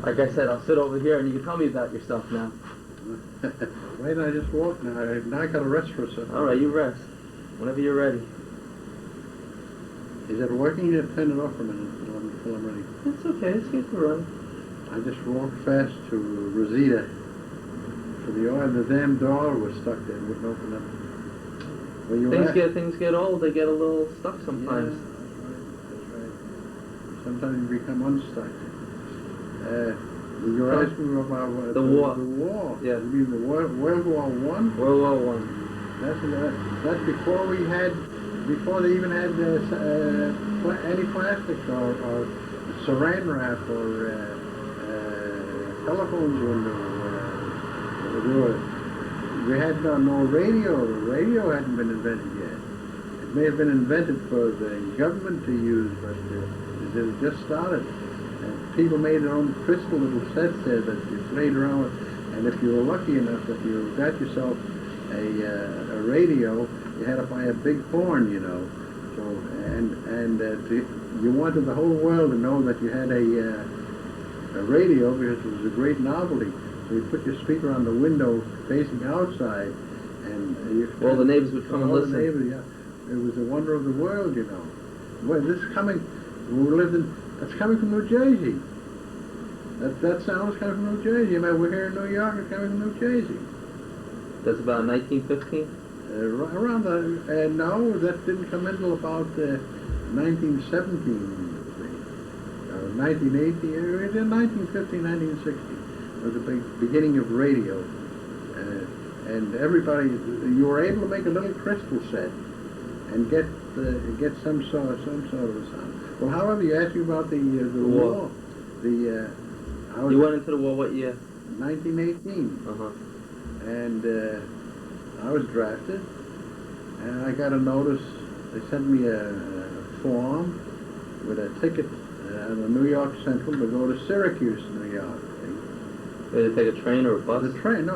Like I said, I'll sit over here and you can tell me about yourself now. Wait, I just walked now. Now I got to rest for a second. All right, you rest. Whenever you're ready. Is it working? You turn it off for a minute until I'm ready. It's okay. It's good to run. I just walked fast to Rosita for the oil. The damn door was stuck there. It wouldn't open up. Well, Things get old. They get a little stuck sometimes. Yeah, that's right. Sometimes you become unstuck. You were asking about what? The war. The war. Yeah. You mean the World War I? World War I. That's before they even had any plastic or saran wrap or telephones we had no radio. The radio hadn't been invented yet. It may have been invented for the government to use, but it had just started. And people made their own crystal little sets there that you played around with. And if you were lucky enough that you got yourself a radio, you had to buy a big horn, you know. So you wanted the whole world to know that you had a radio because it was a great novelty. So you put your speaker on the window facing outside, and all the neighbors would come and listen. The neighbors, yeah. It was the wonder of the world, you know. Well, this is coming. That's coming from New Jersey. That sound is coming from New Jersey. We're here in New York. It's coming from New Jersey. That's about 1915. Around no, that didn't come until about 1917. 1918, 1915, 1916 was the beginning of radio, and everybody, you were able to make a little crystal set and get some sort of a sound. Well, however, you asked me about the war. You went into the war what year? 1918. And I was drafted, and I got a notice. They sent me a form with a ticket at the New York Central to go to Syracuse, New York. Did they take a train or a bus? The train. I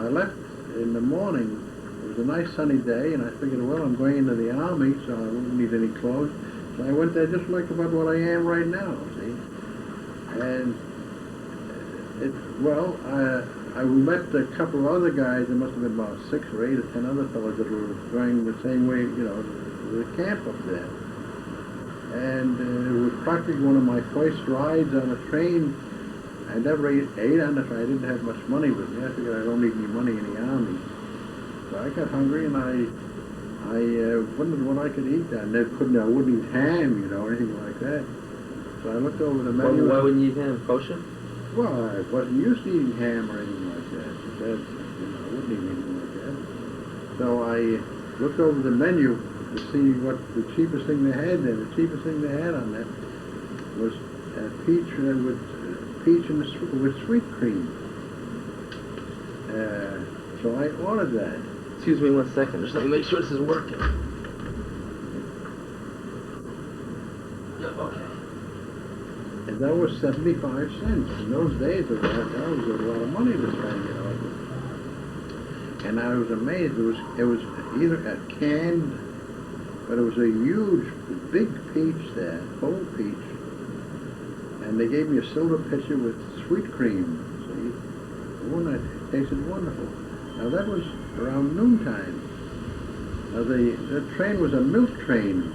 left in the morning. It was a nice sunny day, and I figured, well, I'm going into the Army, so I wouldn't need any clothes. So I went there just like about what I am right now, see? And I met a couple of other guys. There must have been about 6 or 8 or 10 other fellows that were going the same way, you know, to the camp up there. And it was practically one of my first rides on a train. I never ate on it. I didn't have much money with me. I figured I don't need any money in the Army. So I got hungry, and I wondered what I could eat. I wouldn't eat ham, you know, or anything like that. So I looked over the menu. Why wouldn't you eat ham? Kosher? Well, I wasn't used to eating ham or anything like that. I wouldn't eat anything like that. So I looked over the menu to see what the cheapest thing they had there. The cheapest thing they had on that was peach with sweet cream. So I ordered that. Excuse me 1 second. Just let me make sure this is working. Okay. And that was 75 cents. In those days, that was a lot of money to spend, you know. And I was amazed. It was either a canned, but it was a huge, big peach there, whole peach. And they gave me a silver pitcher with sweet cream, see? It tasted wonderful. Now that was around noontime. Now the train was a milk train.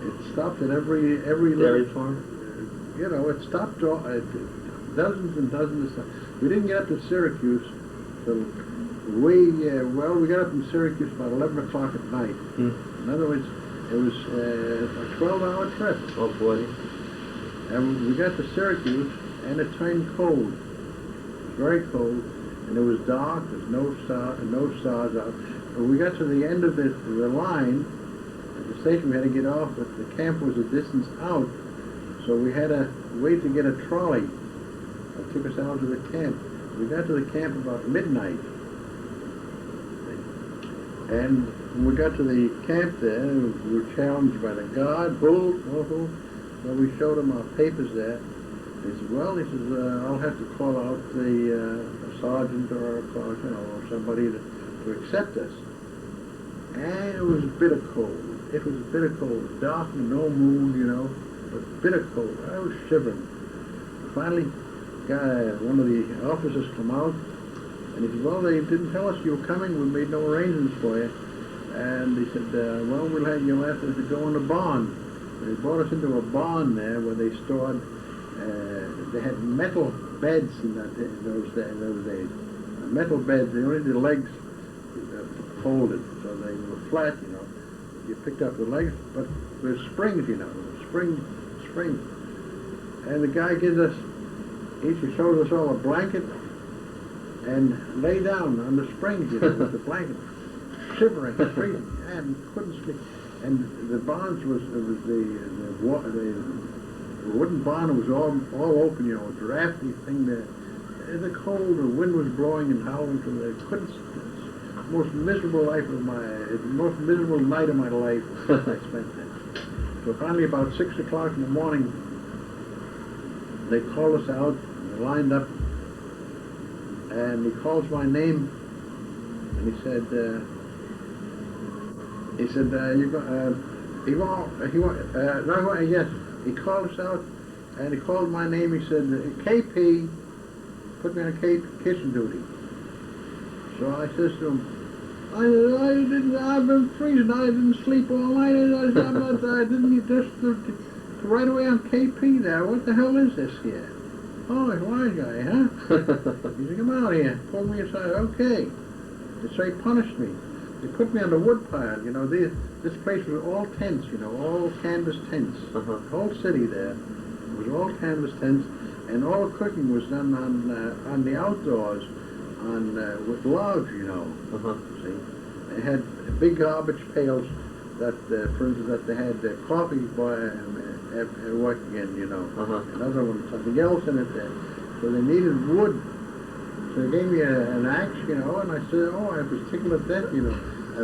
It stopped at every dairy farm. You know, it stopped dozens and dozens of stuff. We didn't get up to Syracuse till we got up in Syracuse about 11 o'clock at night. In other words, it was a 12-hour trip. Oh boy. And we got to Syracuse, and it turned cold. It was very cold, and it was dark. There's no stars out. When we got to the end of the line, at the station, we had to get off, but the camp was a distance out, so we had to wait to get a trolley that took us out to the camp. We got to the camp about midnight. And when we got to the camp there, we were challenged by the guard, bull. So we showed him our papers there. He said, well, I'll have to call out the sergeant or somebody to accept us. And it was bitter cold. It was bitter cold. Dark and no moon, you know, but bitter cold. I was shivering. finally, one of the officers come out, and he said, well, they didn't tell us you were coming. We made no arrangements for you. And he said, well, you'll have to go in a barn. And they brought us into a barn there where they stored, they had metal beds in those days. Metal beds, they only the legs folded, so they were flat, you know. You picked up the legs, but there's springs, you know, spring. And the guy gives us, he shows us all a blanket and lay down on the springs, you know, with the blanket, shivering, freezing, and couldn't sleep. And the barns the wooden barn was all open, you know, a drafty thing there. The cold, the wind was blowing and howling from there. Most miserable night of my life I spent there. So finally, about 6 o'clock in the morning, they called us out, they lined up, and he calls my name, and he said, yes, he called us out, and he called my name, he said, KP, put me on kitchen duty. So I says to him, I've been freezing, I didn't sleep all night, I didn't just right away on KP there, what the hell is this here? Oh, it's a wise guy, huh? He said, come out here, pulled me aside, okay. So he punished me. They put me on the wood pile, you know, this place was all tents, you know, all canvas tents. The whole city there was all canvas tents, and all the cooking was done on the outdoors, with logs, you know. See, they had big garbage pails that, for instance, that they had coffee working in, you know. Another one, something else in it there. So they needed wood. So they gave me an axe, you know, and I said, oh, I was tickled at that, you know. I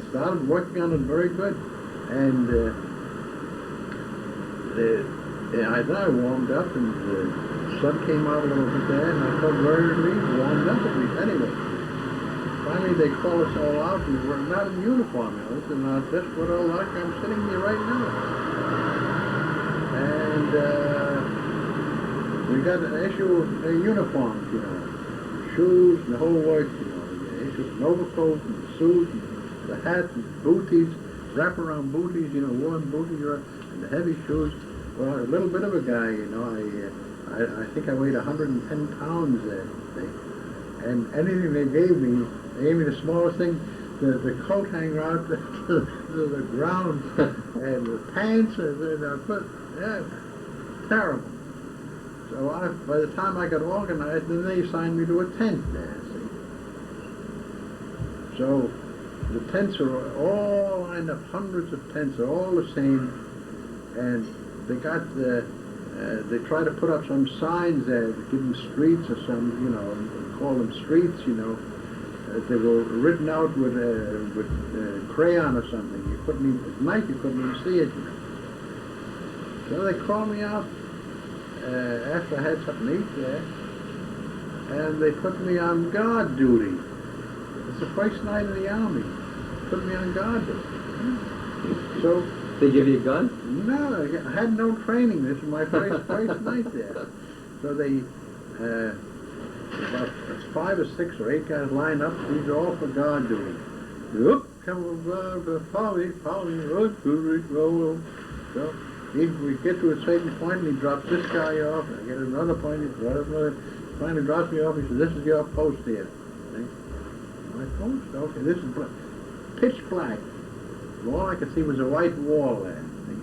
started working on it very good, and I warmed up, and the sun came out a little bit there, and I felt very relieved, warmed up at least anyway. Finally, they called us all out, and we're not in uniform, you know. This is not just what all like I'm sitting here right now. And we got to issue uniforms, you know, shoes and the whole works, you know. They issued an overcoat and the suit and the hat and booties, wraparound booties, you know, warm booties, and the heavy shoes. Well, a little bit of a guy, you know. I think I weighed 110 pounds there. And anything they gave me the smallest thing, the coat hanging out to the ground, and the pants, terrible. So by the time I got organized, then they assigned me to a tent there, see. So the tents are all lined up, hundreds of tents are all the same, and they got they try to put up some signs there, give them streets or some, you know, call them streets, you know. They were written out with crayon or something. You couldn't even, at night you couldn't even see it, you know. So they called me out after I had something to eat there, and they put me on guard duty. It's the first night in the army. Put me on guard duty. So they give you a gun? No, I had no training. This was my first night there. So they, about 5 or 6 or 8 guys lined up. These are all for guard duty. Oop, come over, follow me. So if we get to a certain point, and he drops this guy off, and I get another point, he drops another. Finally drops me off. He says, "This is your post here." See? My post? Okay, this is pitch black. All I could see was a white wall there. See?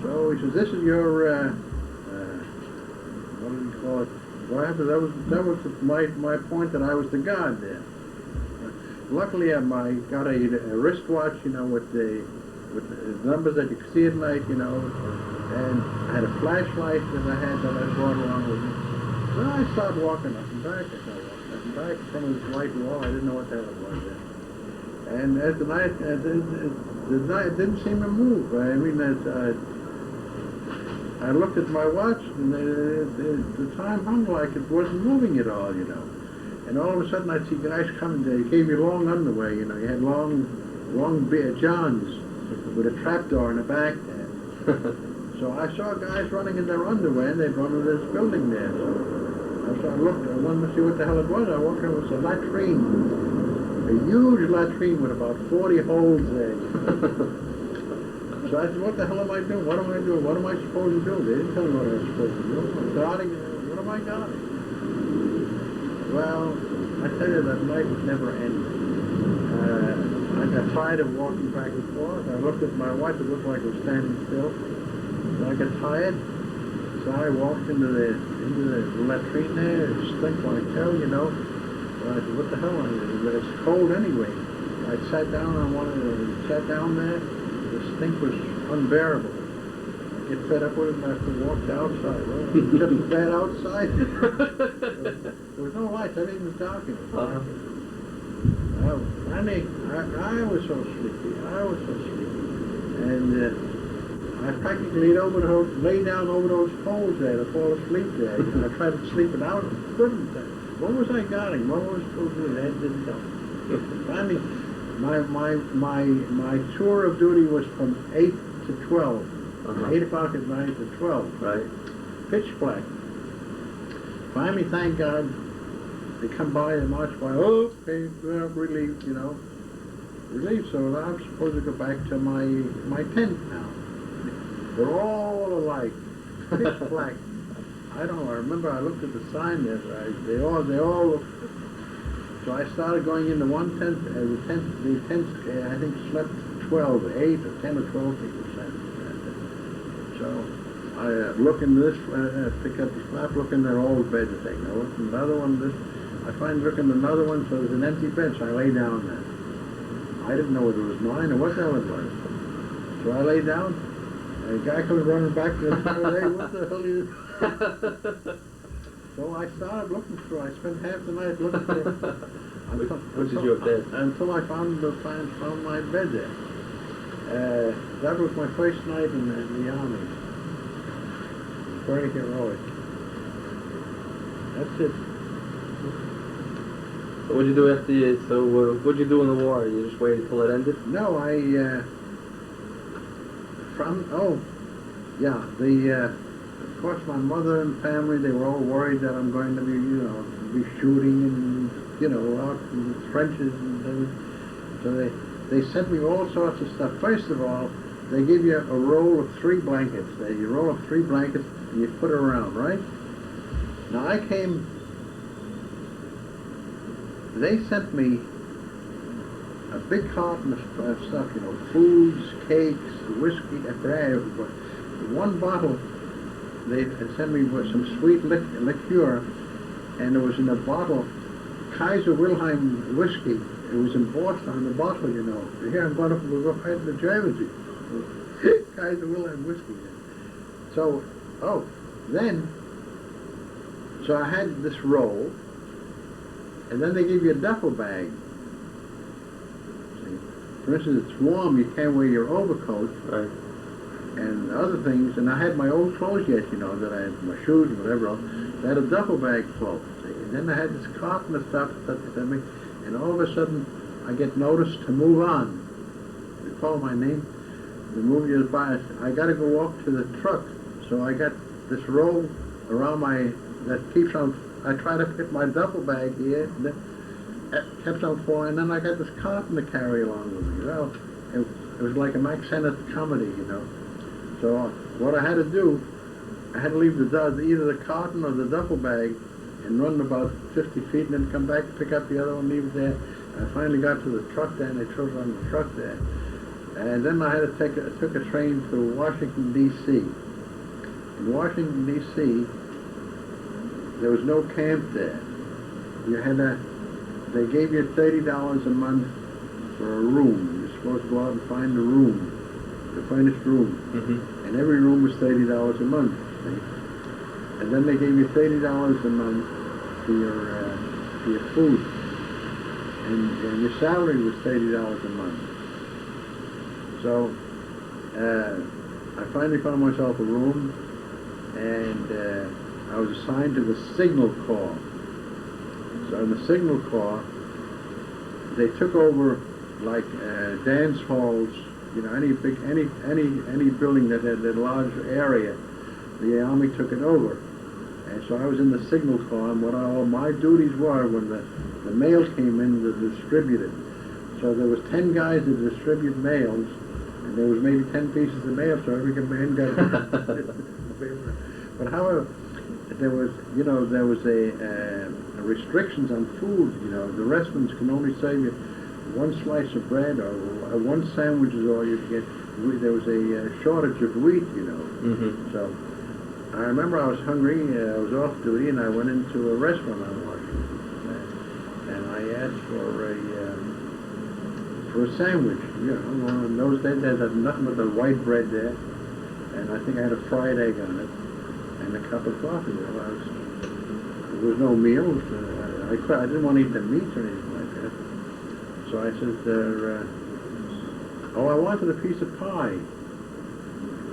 So he says, "This is your what do we call it?" Well, after that was my point that I was the guard there. Luckily, I got a wristwatch, you know, with the numbers that you could see at night, you know, and I had a flashlight that I brought along with me. So I started walking up and back. In front of this white wall. I didn't know what the hell it was there. And as the night didn't seem to move. I mean, I looked at my watch, and the time hung like it wasn't moving at all, you know. And all of a sudden, I'd see guys coming. They gave me long underwear, you know. You had long johns with a trapdoor in the back there. So I saw guys running in their underwear, and they'd run into this building there. So I looked, I wanted to see what the hell it was. I walked in, it was a latrine. A huge latrine with about 40 holes there. So I said, what the hell am I doing? What am I doing? What am I supposed to do? They didn't tell me what I was supposed to do. I'm guarding. What am I guarding? Well, I tell you, that night never ended. I got tired of walking back and forth. I looked at my watch. It looked like it was standing still. So I got tired. So I walked into the latrine there. It stunk like hell, you know. So I said, what the hell? But it's cold anyway. I sat down on sat down there. The stink was unbearable. I get fed up with it and I walked outside. Well, just bad outside. There was no lights. Everything was dark. I was so sleepy. And I practically lay down over those poles there to fall asleep there. You know, I tried to sleep it out. Couldn't. What was I guarding? What was I supposed to do? That didn't tell me. Finally, my tour of duty was from 8 to 12. 8 o'clock at night to 12. Right. Pitch black. Finally, thank God, they come by and march by. Oh, okay, well, relieved, you know. Relieved, so I'm supposed to go back to my tent now. They're all alike. Pitch black. I remember I looked at the sign there. They all looked. So I started going into one tent. The tent, I think, slept 12, 8 or 10 or 12 people slept. So I look in this, pick up the flap, look in their old bed thing. I look in another one. I find look in another one. So there's an empty bed. So I lay down there. I didn't know whether it was mine or what the hell it was. So I lay down. And a guy comes running back to the door. Hey, what the hell are you? So I started looking through. I spent half the night looking through. Which is your bed? Until I found my bed there. That was my first night in the army. Very heroic. That's it. So what'd you do after you? So what'd you do in the war? You just waited till it ended? No, of course, my mother and family, they were all worried that I'm going to be shooting and, out in the trenches and everything. So they sent me all sorts of stuff. First of all, they give you a roll of 3 blankets. You roll up 3 blankets and you put it around, right? Now they sent me a big carton of stuff, foods, cakes, whiskey, one bottle. They sent me with some sweet liqueur, and it was in a bottle, Kaiser Wilhelm whiskey. It was embossed on the bottle, Here I'm going to go fight the Germans. Kaiser Wilhelm whiskey. So I had this roll, and then they give you a duffel bag. See? For instance, it's warm, you can't wear your overcoat. Right. And other things, and I had my old clothes yet, that I had my shoes and whatever else. I had a duffel bag full. And then I had this carton of stuff that they sent me, and all of a sudden I get noticed to move on. They call my name. They move you by. I got to go walk to the truck. So I got this roll around that keeps on. I try to fit my duffel bag here, and it kept on falling. And then I got this carton to carry along with me. Well, it was like a Max Sennett comedy, So what I had to do, I had to leave either the carton or the duffel bag and run about 50 feet and then come back, pick up the other one, leave it there. I finally got to the truck there, and they threw it on the truck there. And then I had to took a train to Washington, D.C. In Washington, D.C., there was no camp there. They gave you $30 a month for a room. You're supposed to go out and find a room. The furnished room, and every room was $30 a month. See? And then they gave you $30 a month for your food, and your salary was $30 a month. So I finally found myself a room, and I was assigned to the Signal Corps. So in the Signal Corps, they took over like dance halls you know, any building that had a large area, the Army took it over. And so I was in the signal corps, and what all my duties were when the mails came in to distribute it. So there was 10 guys to distribute mails, and there was maybe 10 pieces of mail, so every man got But however, there was a restrictions on food. You know, the restaurants can only serve you one slice of bread or one sandwich is all you could get. There was a shortage of wheat, you know. Mm-hmm. So I remember I was hungry. I was off duty, and I went into a restaurant on Washington, and I asked for a sandwich. You know, in those days they had nothing but the white bread there, and I think I had a fried egg on it and a cup of coffee. Well, there was no meal. I didn't want to eat the meat or anything like that. So I said, oh, I wanted a piece of pie.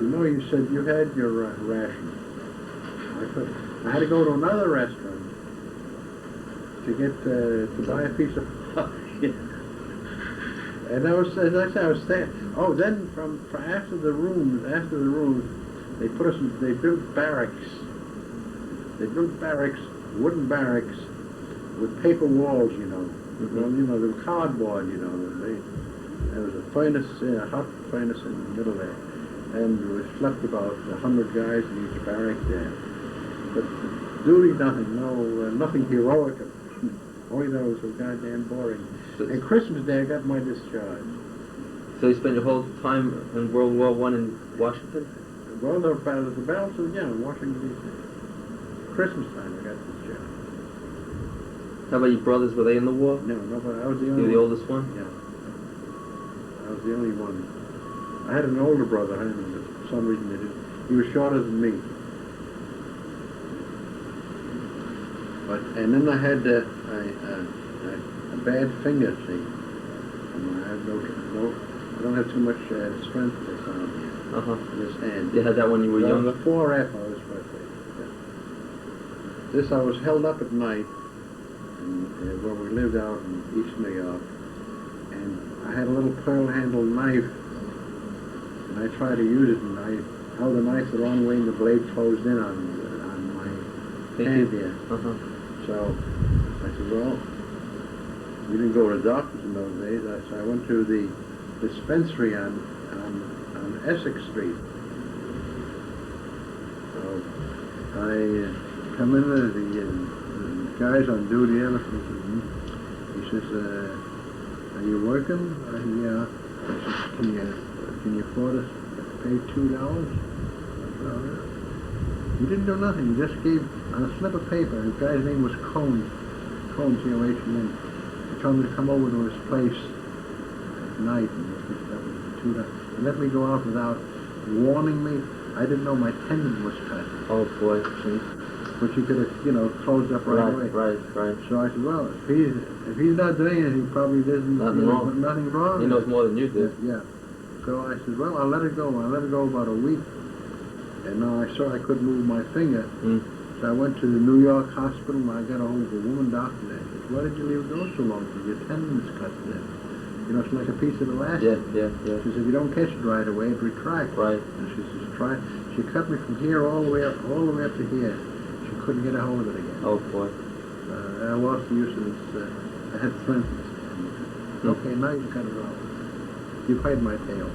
You know, you said you had your ration. I had to go to another restaurant to buy a piece of pie. And I was, as I said, I was staying. Oh, then from after the rooms, they put us in, they built barracks. They built barracks, wooden barracks, with paper walls, you know. Mm-hmm. Well, you know, they were cardboard, you know. There was a furnace, a hot furnace in the middle there. And we slept about 100 guys in each barrack there. But duty, nothing heroic. Only that it was so goddamn boring. And Christmas Day, I got my discharge. So you spent your whole time in World War I in Washington? Well, the battles of, in Washington, D.C. Christmas time, I got discharged. How about your brothers? Were they in the war? No, but I was the only You were the oldest one? Yeah. I was the only one. I had an older brother, but for some reason they didn't. He was shorter than me. And then I had a bad finger, see. I have I don't have too much strength this arm here. Uh-huh. This hand. You had that when you were younger? 4F, I was birthday. Yeah. This I was held up at night, and where we lived out in East New York, and I had a little pearl-handled knife, and I tried to use it, and I held the knife the wrong way, and the blade closed in on my hand here. Uh-huh. So I said, well, we didn't go to doctors in those days, so I went to the dispensary on Essex Street. So I come in there, the guys on duty, he says, are you working? I said, yeah. I said, can you afford us to pay $2? I said, oh, yeah. He didn't do nothing. He just gave, on a slip of paper, the guy's name was Cohn, C-O-H-N. He told me to come over to his place at night, and that was $2. He let me go out without warning me. I didn't know my tendon was cut. Oh, boy. See? Which he could have, closed up right away. Right. So I said, well, if he's not doing it, he probably doesn't, nothing wrong. He knows more than you did. Yeah. So I said, well, I'll let it go. I let it go about a week. And now I saw I couldn't move my finger. So I went to the New York hospital, and I got a hold of a woman doctor there. She said, why did you leave it go so long? Because your tendon's cut there. You know, it's like a piece of elastic. Yeah. She said, if you don't catch it right away, it retracts. Right. And she says, try. She cut me from here all the way up to here. She couldn't get a hold of it again. Oh, boy. I lost the use of this. I had strength. Okay, now you cut it off. You paid my tail.